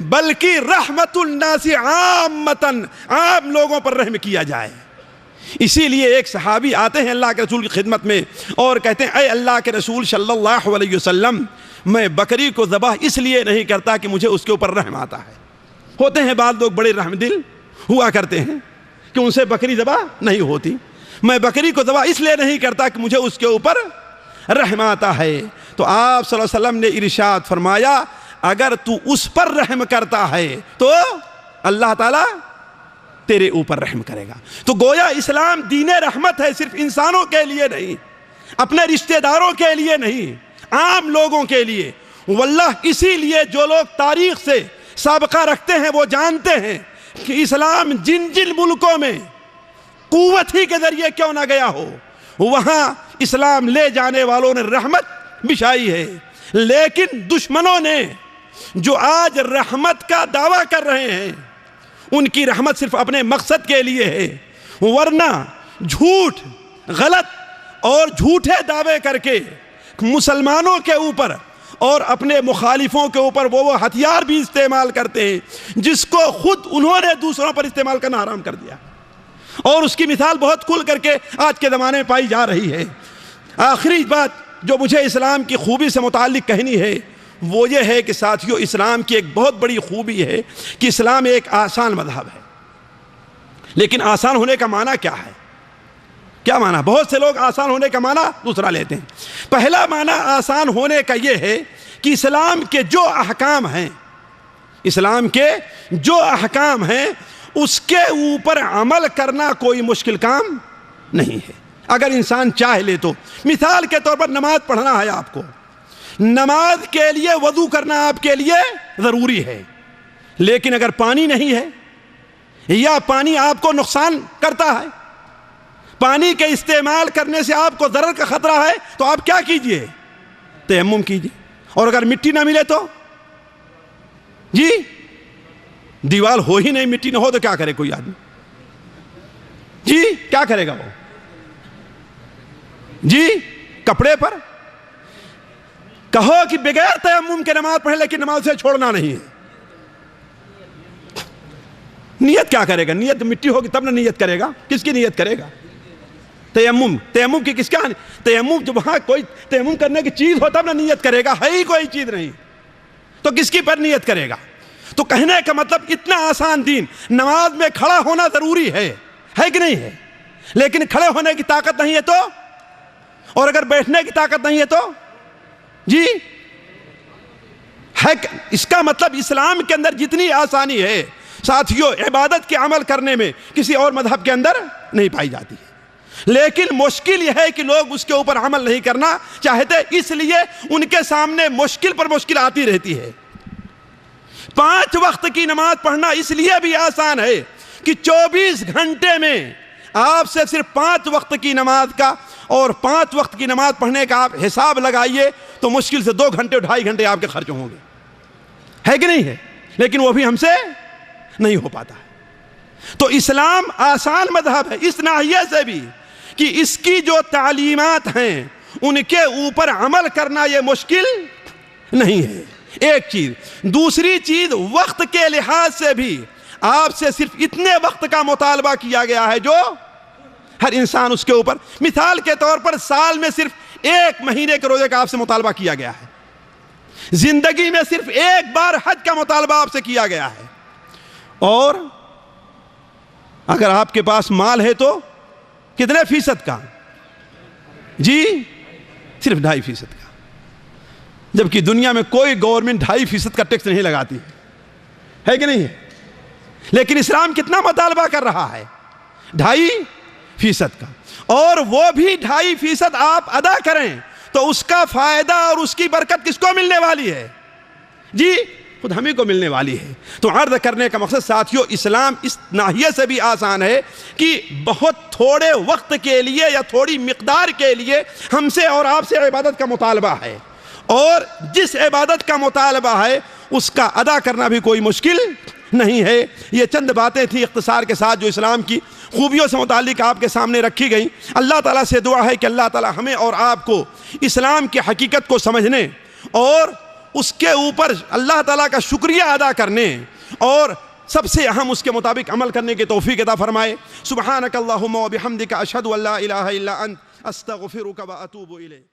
بلکہ رحمت الناس عامتاً، عام لوگوں پر رحم کیا جائے. اسی لیے ایک صحابی آتے ہیں اللہ کے رسول کی خدمت میں اور کہتے ہیں اے اللہ کے رسول صلی اللہ علیہ وسلم، میں بکری کو ذبح اس لیے نہیں کرتا کہ مجھے اس کے اوپر رحم آتا ہے. ہوتے ہیں بعض لوگ بڑے رحم دل ہوا کرتے ہیں کہ ان سے بکری ذبح نہیں ہوتی. میں بکری کو ذبح اس لیے نہیں کرتا کہ مجھے اس کے اوپر رحم آتا ہے. تو آپ صلی اللہ علیہ وسلم نے ارشاد فرمایا اگر تو اس پر رحم کرتا ہے تو اللہ تعالیٰ تیرے اوپر رحم کرے گا. تو گویا اسلام دین رحمت ہے، صرف انسانوں کے لیے نہیں، اپنے رشتہ داروں کے لیے نہیں، عام لوگوں کے لیے. واللہ اسی لیے جو لوگ تاریخ سے سابقہ رکھتے ہیں وہ جانتے ہیں کہ اسلام جن جن ملکوں میں قوت ہی کے ذریعے کیوں نہ گیا ہو وہاں اسلام لے جانے والوں نے رحمت بچھائی ہے. لیکن دشمنوں نے جو آج رحمت کا دعویٰ کر رہے ہیں ان کی رحمت صرف اپنے مقصد کے لیے ہے، ورنہ جھوٹ، غلط اور جھوٹے دعوے کر کے مسلمانوں کے اوپر اور اپنے مخالفوں کے اوپر وہ ہتھیار بھی استعمال کرتے ہیں جس کو خود انہوں نے دوسروں پر استعمال کرنا حرام کر دیا. اور اس کی مثال بہت کھل کر کے آج کے زمانے میں پائی جا رہی ہے. آخری بات جو مجھے اسلام کی خوبی سے متعلق کہنی ہے وہ یہ ہے کہ ساتھیوں اسلام کی ایک بہت بڑی خوبی ہے کہ اسلام ایک آسان مذہب ہے. لیکن آسان ہونے کا معنی کیا ہے؟ کیا معنی؟ بہت سے لوگ آسان ہونے کا معنی دوسرا لیتے ہیں. پہلا معنی آسان ہونے کا یہ ہے کہ اسلام کے جو احکام ہیں، اسلام کے جو احکام ہیں اس کے اوپر عمل کرنا کوئی مشکل کام نہیں ہے اگر انسان چاہ لے تو. مثال کے طور پر نماز پڑھنا ہے آپ کو، نماز کے لیے وضو کرنا آپ کے لیے ضروری ہے، لیکن اگر پانی نہیں ہے یا پانی آپ کو نقصان کرتا ہے، پانی کے استعمال کرنے سے آپ کو ضرر کا خطرہ ہے، تو آپ کیا کیجئے؟ تیمم کیجئے. اور اگر مٹی نہ ملے تو جی دیوار ہو ہی نہیں، مٹی نہ ہو تو کیا کرے کوئی آدمی؟ جی کیا کرے گا وہ؟ جی کپڑے پر کہو کہ بغیر تیمم کے نماز پڑھے لیکن نماز سے چھوڑنا نہیں ہے. نیت کیا کرے گا؟ نیت مٹی ہوگی تب نہ نیت کرے گا. کس کی نیت کرے گا؟ تیمم کی کس کا؟ تیمم جب وہاں کوئی تیمم کرنے کی چیز ہو تب نہ نیت کرے گا. ہے ہی کوئی چیز نہیں تو کس کی پر نیت کرے گا؟ تو کہنے کا مطلب اتنا آسان دین. نماز میں کھڑا ہونا ضروری ہے کہ نہیں ہے؟ لیکن کھڑے ہونے کی طاقت نہیں ہے تو، اور اگر بیٹھنے کی طاقت نہیں ہے تو جی ہے. اس کا مطلب اسلام کے اندر جتنی آسانی ہے ساتھیوں عبادت کے عمل کرنے میں کسی اور مذہب کے اندر نہیں پائی جاتی ہے. لیکن مشکل یہ ہے کہ لوگ اس کے اوپر عمل نہیں کرنا چاہتے، اس لیے ان کے سامنے مشکل پر مشکل آتی رہتی ہے. 5 وقت کی نماز پڑھنا اس لیے بھی آسان ہے کہ 24 گھنٹے میں آپ سے صرف 5 وقت کی نماز کا اور 5 وقت کی نماز پڑھنے کا آپ حساب لگائیے تو مشکل سے 2 گھنٹے 2.5 گھنٹے آپ کے خرچ ہوں گے. ہے کہ نہیں ہے؟ لیکن وہ بھی ہم سے نہیں ہو پاتا ہے. تو اسلام آسان مذہب ہے اس ناحیے سے بھی کہ اس کی جو تعلیمات ہیں ان کے اوپر عمل کرنا یہ مشکل نہیں ہے. ایک چیز. دوسری چیز وقت کے لحاظ سے بھی آپ سے صرف اتنے وقت کا مطالبہ کیا گیا ہے جو ہر انسان اس کے اوپر، مثال کے طور پر سال میں صرف 1 مہینے کے روزے کا آپ سے مطالبہ کیا گیا ہے. زندگی میں صرف 1 بار حج کا مطالبہ آپ سے کیا گیا ہے. اور اگر آپ کے پاس مال ہے تو کتنے فیصد کا؟ جی صرف 2.5% کا. جبکہ دنیا میں کوئی گورنمنٹ 2.5% کا ٹیکس نہیں لگاتی ہے کہ نہیں ہے؟ لیکن اسلام کتنا مطالبہ کر رہا ہے؟ 2.5% کا. اور وہ بھی 2.5% آپ ادا کریں تو اس کا فائدہ اور اس کی برکت کس کو ملنے والی ہے؟ جی خود ہمیں کو ملنے والی ہے. تو عرض کرنے کا مقصد ساتھیوں اسلام اس ناحیے سے بھی آسان ہے کہ بہت تھوڑے وقت کے لیے یا تھوڑی مقدار کے لیے ہم سے اور آپ سے عبادت کا مطالبہ ہے، اور جس عبادت کا مطالبہ ہے اس کا ادا کرنا بھی کوئی مشکل نہیں ہے. یہ چند باتیں تھیں اختصار کے ساتھ جو اسلام کی خوبیوں سے متعلق آپ کے سامنے رکھی گئیں. اللہ تعالیٰ سے دعا ہے کہ اللہ تعالیٰ ہمیں اور آپ کو اسلام کی حقیقت کو سمجھنے اور اس کے اوپر اللہ تعالیٰ کا شکریہ ادا کرنے اور سب سے اہم اس کے مطابق عمل کرنے کی توفیق عطا فرمائے. سبحانک اللہم و بحمدک اشہد ان لا الہ الا انت استغفرک و اتوب الیک.